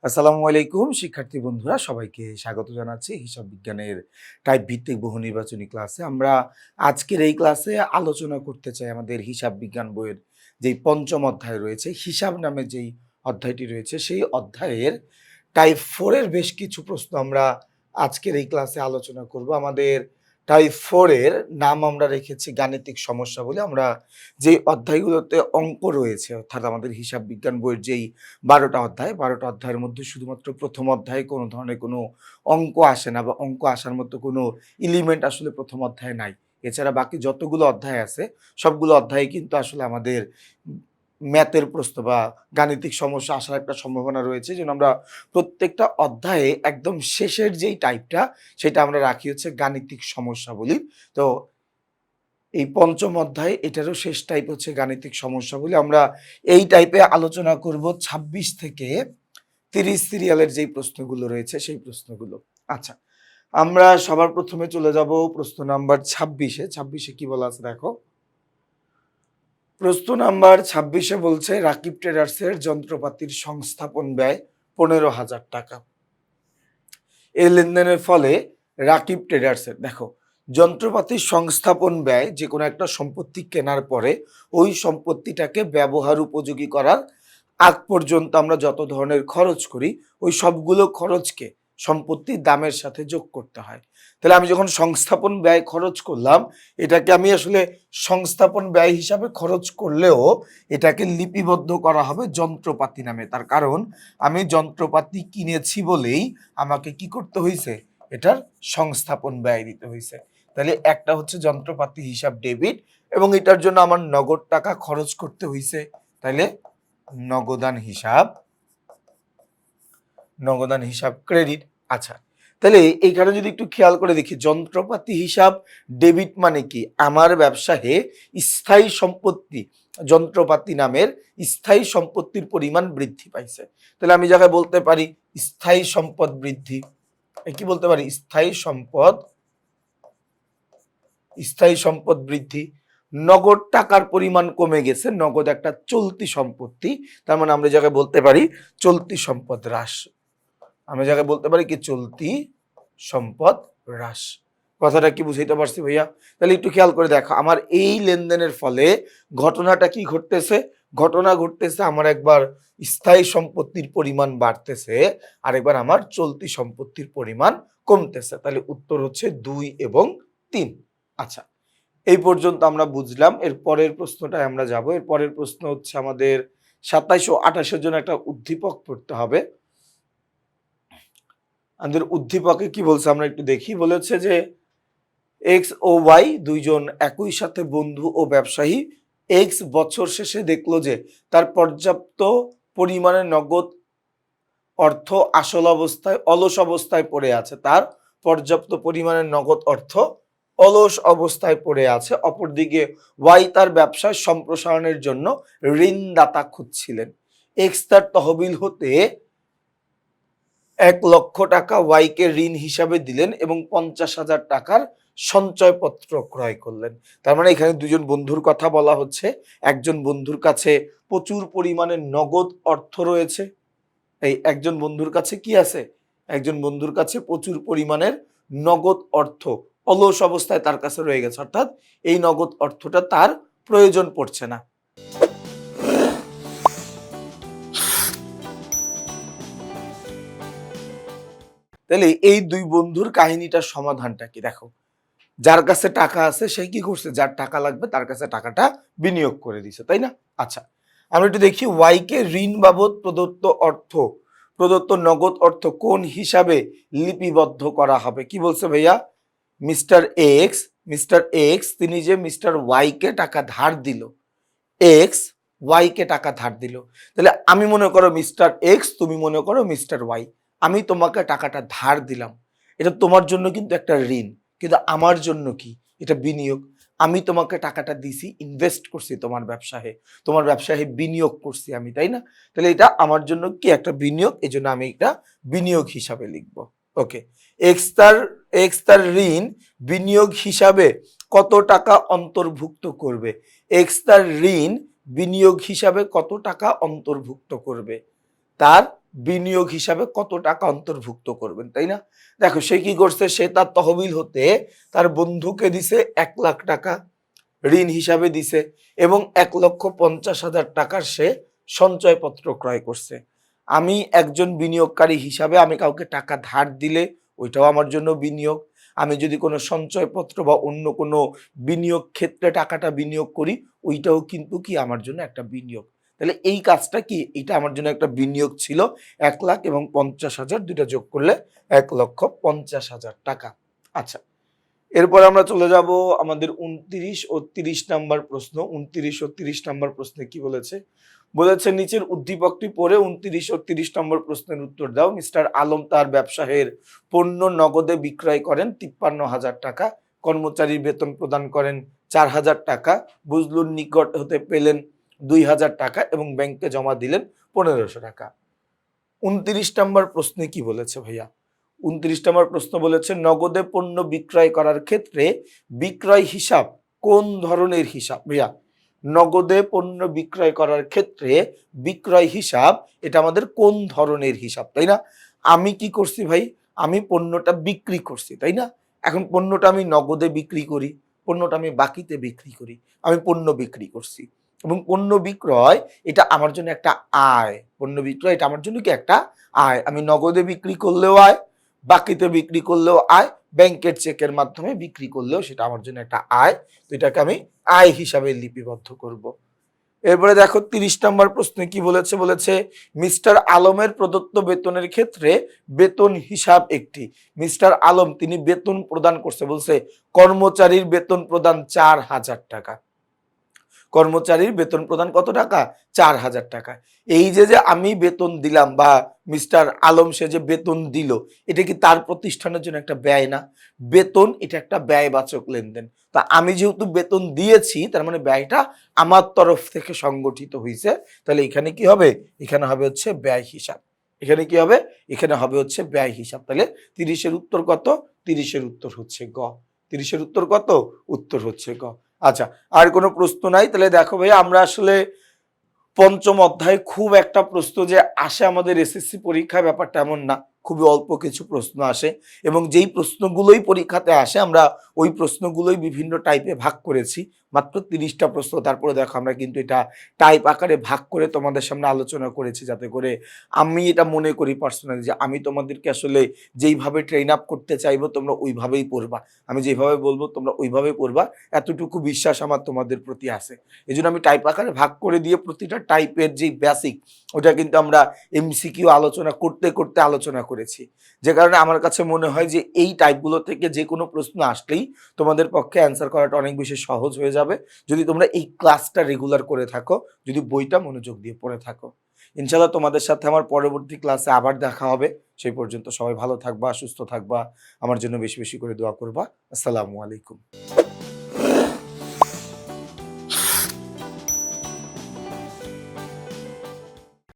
আসসালামু আলাইকুম শিক্ষার্থী বন্ধুরা, সবাইকে স্বাগত জানাচ্ছি হিসাব বিজ্ঞানের টাইপ ভিত্তিক বহু নির্বাচনী ক্লাসে। আমরা আজকের এই ক্লাসে আলোচনা করতে চাই আমাদের হিসাব বিজ্ঞান বইয়ের যেই পঞ্চম অধ্যায় রয়েছে, হিসাব নামে যেই অধ্যায়টি রয়েছে, সেই অধ্যায়ের টাইপ 4 এর বেশ কিছু প্রশ্ন আমরা আজকের এই ক্লাসে আলোচনা করব। আমাদের টাইপ 4 এর নাম আমরা রেখেছি গাণিতিক সমস্যা বলে। আমরা যে অধ্যায়গুলোতে অঙ্ক রয়েছে, অর্থাৎ আমাদের হিসাব বিজ্ঞান বইয়ের যেই 12টা অধ্যায়, 12টা অধ্যায়ের মধ্যে শুধুমাত্র প্রথম অধ্যায়ে কোনো ধরনের কোনো অঙ্ক আসে না, বা অঙ্ক আসার মতো কোনো এলিমেন্ট আসলে প্রথম অধ্যায়ে নাই। এছাড়া বাকি যতগুলো অধ্যায় আছে, সবগুলো অধ্যায়ে কিন্তু আসলে আমাদের ম্যাথের প্রশ্ন বা গাণিতিক সমস্যা আসার একটা সম্ভাবনা রয়েছে। যেন আমরা প্রত্যেকটা অধ্যায়ে একদম শেষের যেই টাইপটা, সেটা আমরা রাখি হচ্ছে গাণিতিক সমস্যা বলি। তো এই পঞ্চম অধ্যায়, এটারও শেষ টাইপ হচ্ছে গাণিতিক সমস্যা বলে। আমরা এই টাইপে আলোচনা করব 26 থেকে 30 সিরিয়ালের যেই প্রশ্নগুলো রয়েছে, সেই প্রশ্নগুলো। আচ্ছা, আমরা সবার প্রথমে চলে যাব প্রশ্ন নাম্বার 26-এ। 26-এ কি বলা আছে দেখো। প্রশ্ন নাম্বার 26-এ বলছে রাকিব ট্রেডার্সের যন্ত্রপাতির সংস্থাপন ব্যয় 15,000 টাকা। এই লেনদেনের ফলে রাকিব ট্রেডার্সের, দেখো, যন্ত্রপাতির সংস্থাপন ব্যয় যে কোনো একটা সম্পত্তি কেনার পরে ওই সম্পত্তিটাকে ব্যবহার উপযোগী করার আগ পর্যন্ত আমরা যত ধরনের খরচ করি, ওই সবগুলো খরচকে সম্পত্তির দামের সাথে যোগ করতে হয়। তাহলে আমি যখন সংস্থাপন ব্যয় খরচ করলাম, এটাকে আমি আসলে সংস্থাপন ব্যয় হিসাবে খরচ করলেও এটাকে লিপিবদ্ধ করা হবে যন্ত্রপাতি নামে। তার কারণ আমি যন্ত্রপাতি কিনেছি বলেই আমাকে কি করতে হয়েছে, এটার সংস্থাপন ব্যয় দিতে হয়েছে। তাহলে একটা হচ্ছে যন্ত্রপাতি হিসাব ডেবিট, এবং এটার জন্য আমার নগদ টাকা খরচ করতে হয়েছে, তাহলে নগদান হিসাব ক্রেডিট। আচ্ছা, তাহলে এইখানে যদি একটু খেয়াল করে দেখি, যন্ত্রপাতি হিসাব ডেবিট মানে কি, আমার ব্যবসায়ে স্থায়ী সম্পত্তি, যন্ত্রপাতি নামের স্থায়ী সম্পত্তির পরিমাণ বৃদ্ধি পাইছে। তাহলে আমি জায়গায় বলতে পারি স্থায়ী সম্পদ বৃদ্ধি। কি বলতে পারি? স্থায়ী সম্পদ বৃদ্ধি। নগদ টাকার পরিমাণ কমে গেছে, নগদ একটা চলতি সম্পত্তি, তার মানে আমরা জায়গায় বলতে পারি চলতি সম্পদ হ্রাস। আমরা জায়গায় বলতে পারি কি, চলতি সম্পদ হ্রাস। কথাটা কি বুঝাইতে পারছি ভাইয়া? তাহলে একটু খেয়াল করে দেখো, আমার এই লেনদেনের ফলে ঘটনাটা কি ঘটতেছে? ঘটনা ঘটতেছে আমার একবার স্থায়ী সম্পত্তির পরিমাণ বাড়তেছে, আরেকবার আমার চলতি সম্পত্তির পরিমাণ কমতেছে। তাহলে উত্তর হচ্ছে 2 এবং 3। আচ্ছা, এই পর্যন্ত আমরা বুঝলাম। এর পরের প্রশ্নটায় আমরা যাব। এর পরের প্রশ্ন হচ্ছে আমাদের 27 ও 28-এর জন্য একটা উদ্দীপক পড়তে হবে। আমাদের উদ্দীপকে কি বলছে আমরা একটু দেখি। বলেছে যে এক্স ও ওয়াই দুইজন একই সাথে বন্ধু ও ব্যবসায়ী। এক্স বছর শেষে দেখলো যে তার পর্যাপ্ত পরিমাণে নগদ অর্থ অলস অবস্থায় পড়ে আছে। তার পর্যাপ্ত পরিমাণে নগদ অর্থ অলস অবস্থায় পড়ে আছে। অপরদিকে ওয়াই তার ব্যবসায় সম্প্রসারণের জন্য ঋণদাতা খুঁজছিলেন। এক্স তার তহবিল হতে 1,00,000 টাকা ওয়াইকে ঋণ হিসাবে দিলেন এবং 50,000 টাকার সঞ্চয়পত্র ক্রয় করলেন। তার মানে এখানে দুজন বন্ধুর কথা বলা হচ্ছে। একজন বন্ধুর কাছে প্রচুর পরিমাণে নগদ অর্থ রয়েছে। এই একজন বন্ধুর কাছে কি আছে? একজন বন্ধুর কাছে প্রচুর পরিমাণের নগদ অর্থ অলস অবস্থায় তার কাছে রয়ে গেছে, অর্থাৎ এই নগদ অর্থটা তার প্রয়োজন পড়ছে না। তাহলে এই দুই বন্ধুর কাহিনীটার সমাধানটা কি দেখো। যার কাছে টাকা আছে সে কি করছে, যার টাকা লাগবে তার কাছে টাকাটা বিনিয়োগ করে দিছে, তাই না? আচ্ছা, আমরা একটু দেখি ওয়াই কে ঋণ বাবদ প্রদত্ত নগদ অর্থ কোন হিসাবে লিপিবদ্ধ করা হবে। কি বলছে ভাইয়া? মিস্টার এক্স তিনি যে মিস্টার ওয়াই কে টাকা ধার দিল, এক্স ওয়াই কে টাকা ধার দিল। তাহলে আমি মনে করো মিস্টার এক্স, তুমি মনে করো মিস্টার ওয়াই। আমি তোমাকে টাকাটা ধার দিলাম, এটা তোমার জন্য কিন্তু একটা ঋণ, কিন্তু আমার জন্য কি, এটা বিনিয়োগ। আমি তোমাকে টাকাটা দিছি, ইনভেস্ট করছি তোমার ব্যবসায় বিনিয়োগ করছি আমি, তাই না? তাহলে এটা আমার জন্য কি একটা বিনিয়োগ, এই জন্য আমি এটা বিনিয়োগ হিসাবে লিখবো। ওকে, এক্স তার ঋণ বিনিয়োগ হিসাবে কত টাকা অন্তর্ভুক্ত করবে? এক্স তার ঋণ বিনিয়োগ হিসাবে কত টাকা অন্তর্ভুক্ত করবে? তার বিনিয়োগ হিসাবে কত টাকা অন্তর্ভুক্ত করবেন, তাই না? দেখো সে কি করছে, সে তার তহবিল হতে তার বন্ধুকে দিছে 1 লাখ টাকা ঋণ হিসাবে দিছে এবং 1,50,000 টাকার সে সঞ্চয়পত্র ক্রয় করছে। আমি একজন বিনিয়োগকারী হিসাবে আমি কাউকে টাকা ধার দিলে ওইটাও আমার জন্য বিনিয়োগ। আমি যদি কোনো সঞ্চয়পত্র বা অন্য কোনো বিনিয়োগ ক্ষেত্রে টাকাটা বিনিয়োগ করি ওইটাও কিন্তু কি আমার জন্য একটা বিনিয়োগ। তাহলে এই কাজটা কি, এটা আমার জন্য একটা বিনিয়োগ ছিল। 1 লাখ এবং 50,000 দুইটা যোগ করলে 1,50,000 টাকা। আচ্ছা, এরপর আমরা চলে যাব আমাদের 29 ও 30 নাম্বার প্রশ্ন। 29 ও 30 নাম্বার প্রশ্নে কি বলেছে? বলেছে নিচের উদ্দীপকটি পড়ে 29 ও 30 নম্বর প্রশ্নের উত্তর দাও। মিস্টার আলম তার ব্যবসায়ের পণ্য নগদে বিক্রয় করেন 53,000 টাকা, কর্মচারীর বেতন প্রদান করেন 4,000 টাকা, বুজলুর নিকট হতে পেলেন 2,000 টাকা এবং ব্যাংকে জমা দিলেন 1,500 টাকা। 29 নম্বর প্রশ্নে কি বলেছে ভাইয়া? 29 নম্বর প্রশ্ন বলেছে নগদে পণ্য বিক্রয় করার ক্ষেত্রে বিক্রয় হিসাব কোন ধরনের হিসাব? ভাইয়া নগদে পণ্য বিক্রয় করার ক্ষেত্রে বিক্রয় হিসাব এটা আমাদের কোন ধরনের হিসাব, তাই না? আমি কি করছি ভাই, আমি পণ্যটা বিক্রি করছি, তাই না? এখন পণ্যটা আমি নগদে বিক্রি করি, পণ্যটা আমি বাকিতে বিক্রি করি, আমি পণ্য বিক্রি করছি এবং পণ্য বিক্রয় এটা আমার জন্য একটা আয়। পণ্য বিক্রয় এটা আমার জন্য কি একটা আয়। আমি নগদে বিক্রি করলেও আয়, বাকিতে বিক্রি করলেও আয়, ব্যাংকের চেকের মাধ্যমে বিক্রি করলেও সেটা আমার জন্য একটা আয়। তো এটাকে আমি আয় হিসাবে লিপিবদ্ধ করব। এরপরে দেখো 30 নম্বর প্রশ্নে কি বলেছে? বলেছে মিস্টার আলমের প্রদত্ত বেতনের ক্ষেত্রে বেতন হিসাব একটি। মিস্টার আলম তিনি বেতন প্রদান করছে, বলছে কর্মচারীর বেতন প্রদান 4,000 টাকা। কর্মচারীর বেতন প্রদান কত টাকা? 4,000 টাকা। এই যে আমি বেতন দিলাম বা মিস্টার আলম সে যে বেতন দিল, এটা কি তার প্রতিষ্ঠানের জন্য একটা ব্যয় না? বেতন এটা একটা ব্যয়বাচক লেনদেন। তা আমি যেহেতু বেতন দিয়েছি তার মানে ব্যয়টা আমার তরফ থেকে সংগঠিত হয়েছে। তাহলে এখানে কি হবে? এখানে হবে হচ্ছে ব্যয় হিসাব। এখানে কি হবে? এখানে হবে হচ্ছে ব্যয় হিসাব। তাহলে 30-এর উত্তর কত? 30-এর উত্তর হচ্ছে গ। 30-এর উত্তর কত? উত্তর হচ্ছে গ। আচ্ছা, আর কোনো প্রশ্ন নাই? তাহলে দেখো ভাই আমরা আসলে পঞ্চম অধ্যায়ে খুব একটা প্রশ্ন যে আসে আমাদের এসএসসি পরীক্ষায় ব্যাপারটা এমন না, খুবই অল্প কিছু প্রশ্ন আসে এবং যেই প্রশ্নগুলোই পরীক্ষাতে আসে আমরা ওই প্রশ্নগুলোই বিভিন্ন টাইপে ভাগ করেছি। মাত্র 30টা প্রশ্ন, তারপরে দেখো আমরা কিন্তু এটা টাইপ আকারে ভাগ করে তোমাদের সামনে আলোচনা করেছি, যাতে করে আমি এটা মনে করি পার্সোনালি যে আমি তোমাদেরকে আসলে যেইভাবে ট্রেন আপ করতে চাইবো তোমরা ওইভাবেই পড়বা, আমি যেভাবে বলবো তোমরা ওইভাবেই পড়বা, এতটুকু বিশ্বাস আমার তোমাদের প্রতি আছে। এই জন্য আমি টাইপ আকারে ভাগ করে দিয়ে প্রতিটা টাইপের যে বেসিক ওটা কিন্তু আমরা এমসিকিউ আলোচনা করতে করতে আলোচনা করেছি, যে কারণে আমার কাছে মনে হয় যে এই টাইপগুলো থেকে যে কোনো প্রশ্ন আসলেই তোমাদের পক্ষে অ্যান্সার করাটা অনেক বেশি সহজ হয়ে যাবে যদি তোমরা এই ক্লাসটা রেগুলার করে থাকো, যদি বইটা মনোযোগ দিয়ে পড়ে থাকো। ইনশাল্লাহ তোমাদের সাথে আমার পরবর্তী ক্লাসে আবার দেখা হবে। সেই পর্যন্ত সবাই ভালো থাকবা, সুস্থ থাকবা, আমার জন্য বেশি বেশি করে দোয়া করবা। আসসালামু আলাইকুম।